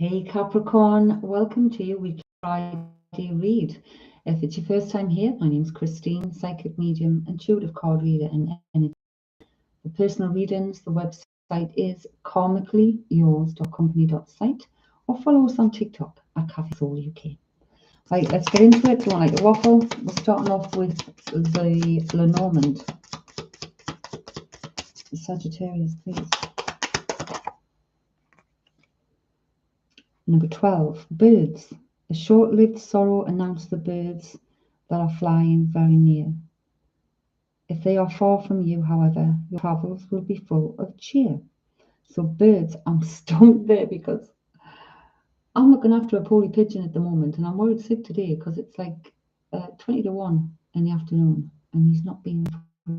Hey Capricorn, welcome to your weekly Friday read. If it's your first time here, my name's Christine, psychic medium, intuitive card reader, and energy. For personal readings, the website is karmicallyyours.company.site or follow us on TikTok at Cafe Soul UK. Right, let's get into it. Don't like a waffle. We're starting off with the Lenormand. Sagittarius, please. Number 12, birds. A short-lived sorrow announced the birds that are flying very near. If they are far from you, however, your travels will be full of cheer. So birds, I'm stumped there because I'm looking after a poorly pigeon at the moment and I'm worried sick today because it's like 20 to 1 in the afternoon and he's not been for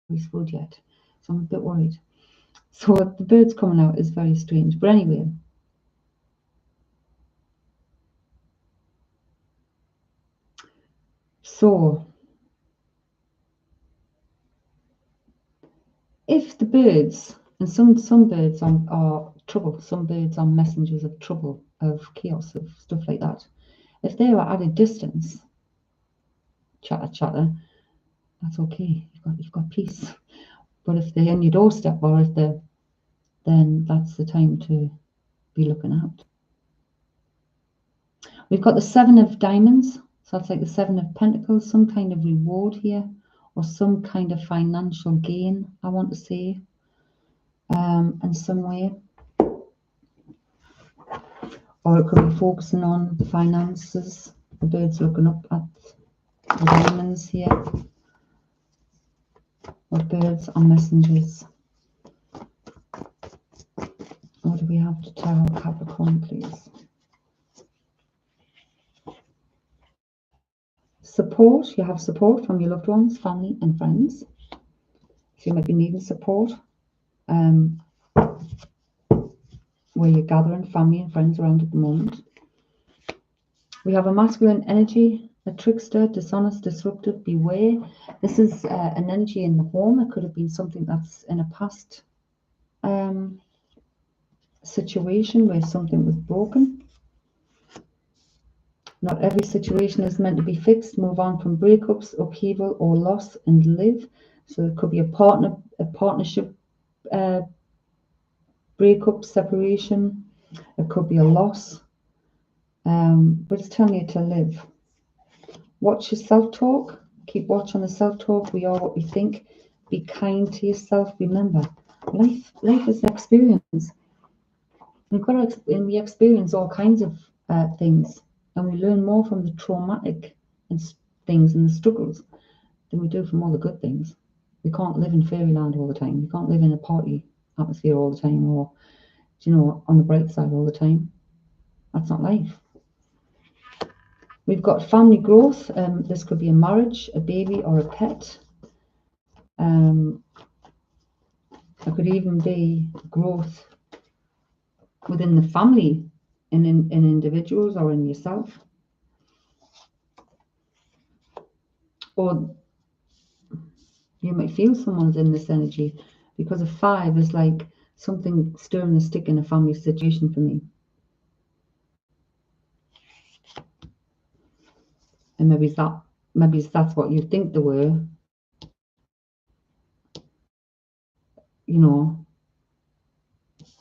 his food yet. So I'm a bit worried. So the birds coming out is very strange. But anyway, so if the birds, and some birds are trouble, some birds are messengers of trouble, of chaos, of stuff like that. If they are at a distance, chatter, that's okay. You've got peace. But if they're on your doorstep or if they're, then that's the time to be looking out. We've got the 7 of diamonds, so that's like the 7 of pentacles, some kind of reward here, or some kind of financial gain, I want to say, in some way. Or it could be focusing on the finances. The bird's looking up at the diamonds here. Or birds are messengers. What do we have to tell Capricorn, please? Support. You have support from your loved ones, family and friends. So you might be needing support where you're gathering family and friends around at the moment. We have a masculine energy, a trickster, dishonest, disruptive, beware. This is an energy in the home. It could have been something that's in a past situation where something was broken. Not every situation is meant to be fixed. Move on from breakups, upheaval, or loss and live. So it could be a partnership breakup, separation. It could be a loss. But it's telling you to live. Watch your self-talk. Keep watch on the self-talk. We are what we think. Be kind to yourself. Remember, life is an experience. We experience all kinds of things, and we learn more from the traumatic things and the struggles than we do from all the good things. We can't live in fairyland all the time. We can't live in a party atmosphere all the time, or on the bright side all the time. That's not life. We've got family growth. This could be a marriage, a baby, or a pet. It could even be growth within the family, in individuals or in yourself. Or you might feel someone's in this energy, because a 5 is like something stirring the stick in a family situation for me. And maybe that's what you think they were,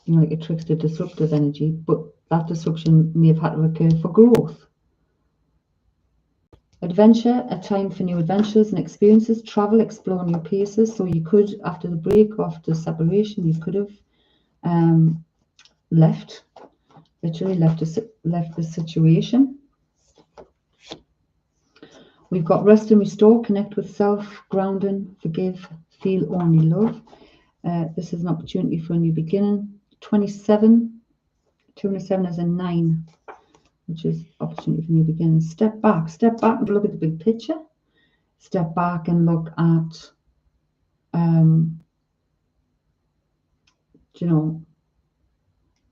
like a trickster, disruptive energy, but that disruption may have had to occur for growth. Adventure, a time for new adventures and experiences, travel, explore new places. So you could, after the break, after separation, you could have left the situation. We've got rest and restore, connect with self, grounding, forgive, feel only love. This is an opportunity for a new beginning. 27, 2 and a 7 is a 9, which is opportunity for new beginning. Step back and look at the big picture. Step back and look at,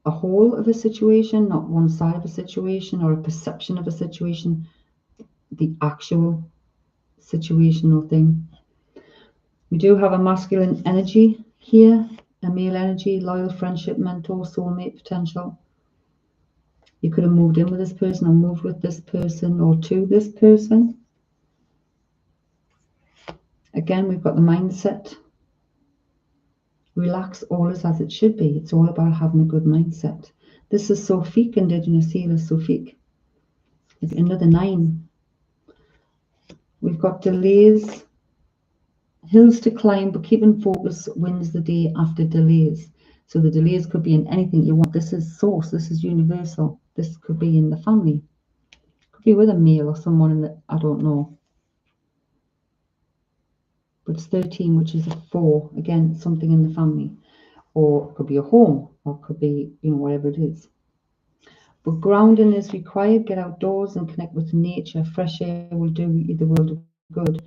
a whole of a situation, not one side of a situation or a perception of a situation, the actual situational thing. We do have a masculine energy here, a male energy, loyal, friendship, mentor, soulmate potential. You could have moved in with this person or moved with this person or to this person. Again, we've got the mindset. Relax, all is as it should be. It's all about having a good mindset. This is Sophique, Indigenous healer Sophique. It's another 9. We've got delays, hills to climb, but keeping focus wins the day after delays. So the delays could be in anything you want. This is source. This is universal. This could be in the family. Could be with a male or someone in the, I don't know. But it's 13, which is a 4. Again, something in the family. Or it could be a home. Or it could be, whatever it is. But grounding is required. Get outdoors and connect with nature. Fresh air will do you the world of good.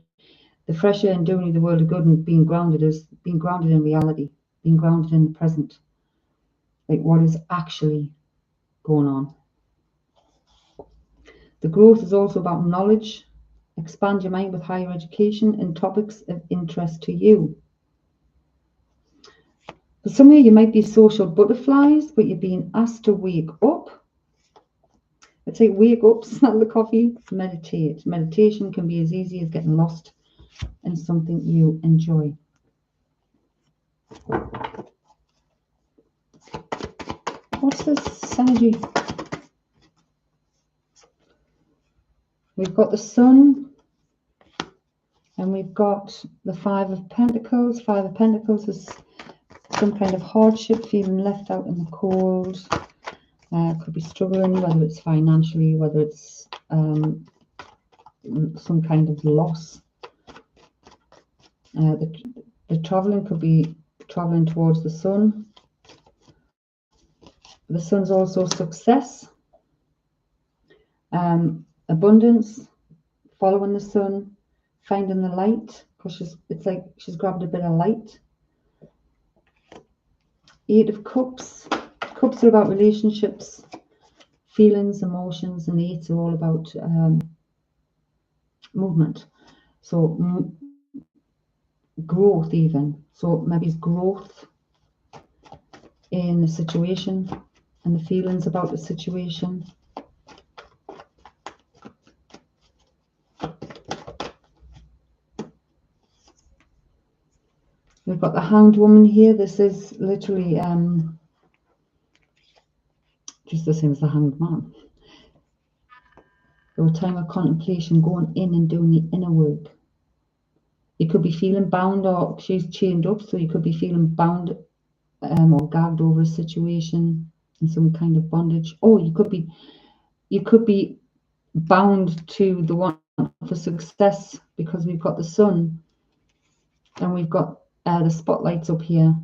The fresh air and doing you the world of good and being grounded is being grounded in reality. Being grounded in the present. Like what is actually going on. The growth is also about knowledge. Expand your mind with higher education and topics of interest to you. For some of you might be social butterflies, but you're being asked to wake up. I'd say wake up, smell the coffee, meditate. Meditation can be as easy as getting lost in something you enjoy. What's this energy? We've got the sun and we've got the 5 of Pentacles. 5 of Pentacles is some kind of hardship, feeling left out in the cold. Could be struggling, whether it's financially, whether it's some kind of loss. The traveling could be traveling towards the sun. The sun's also success, abundance, following the sun, finding the light, because it's like she's grabbed a bit of light. 8 of Cups. Cups are about relationships, feelings, emotions, and the 8s are all about movement. So growth even. So maybe it's growth in the situation and the feelings about the situation. We've got the Hanged Woman here. This is literally just the same as the Hanged Man. Or a time of contemplation, going in and doing the inner work. You could be feeling bound, or she's chained up, so you could be feeling bound or gagged over a situation in some kind of bondage. Or you could be bound to the one for success, because we've got the sun and we've got the spotlights up here.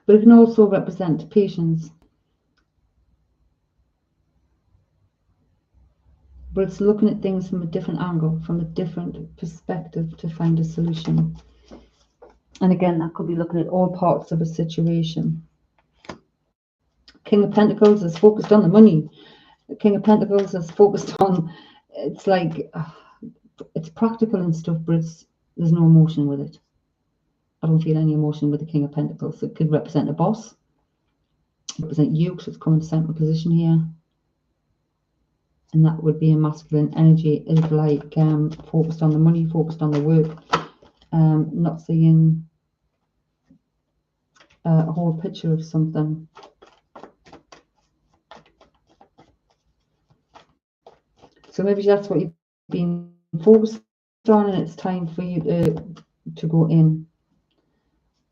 But it can also represent patience. But it's looking at things from a different angle, from a different perspective to find a solution. And again, that could be looking at all parts of a situation. King of Pentacles is focused on the money. The King of Pentacles is focused on, it's like, it's practical and stuff, but there's no emotion with it. I don't feel any emotion with the King of Pentacles. It could represent a boss, represent you, because it's coming to central position here. And that would be a masculine energy, is like focused on the money, focused on the work, not seeing a whole picture of something. So maybe that's what you've been focused on, and it's time for you to go in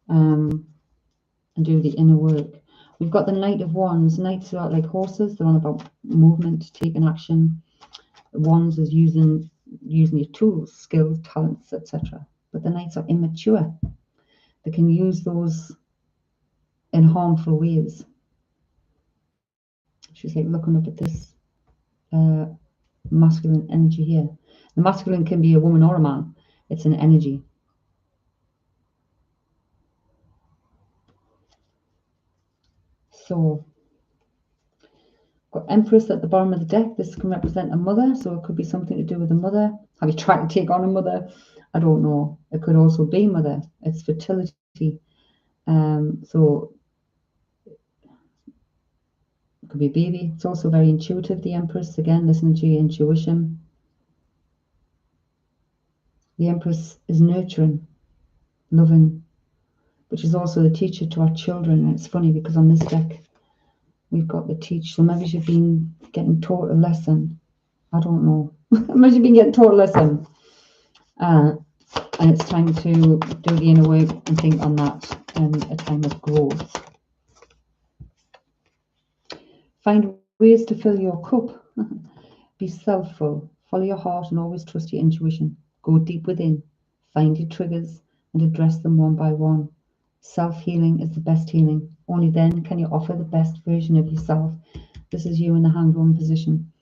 and do the inner work. We've got the Knight of Wands. Knights are like horses. They're on about movement, taking action. Wands is using your tools, skills, talents, etc. But the Knights are immature. They can use those in harmful ways. She's like looking up at this masculine energy here. The masculine can be a woman or a man. It's an energy. So, got Empress at the bottom of the deck. This can represent a mother, so it could be something to do with a mother. Have you tried to take on a mother? I don't know. It could also be mother. It's fertility. So it could be a baby. It's also very intuitive, the Empress. Again, listening to your intuition. The Empress is nurturing, loving, but she's also the teacher to our children. And it's funny because on this deck, we've got the teach. So maybe you've been getting taught a lesson. I don't know. Maybe you've been getting taught a lesson. And it's time to do the inner work and think on that in a time of growth. Find ways to fill your cup. Be self-full. Follow your heart and always trust your intuition. Go deep within. Find your triggers and address them one by one. Self-healing is the best healing. Only then can you offer the best version of yourself. This is you in the Hanged Woman position.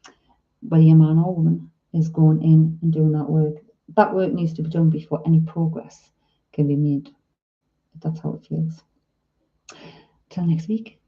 Whether you're man or woman is going in and doing that work. That work needs to be done before any progress can be made. That's how it feels. Till next week.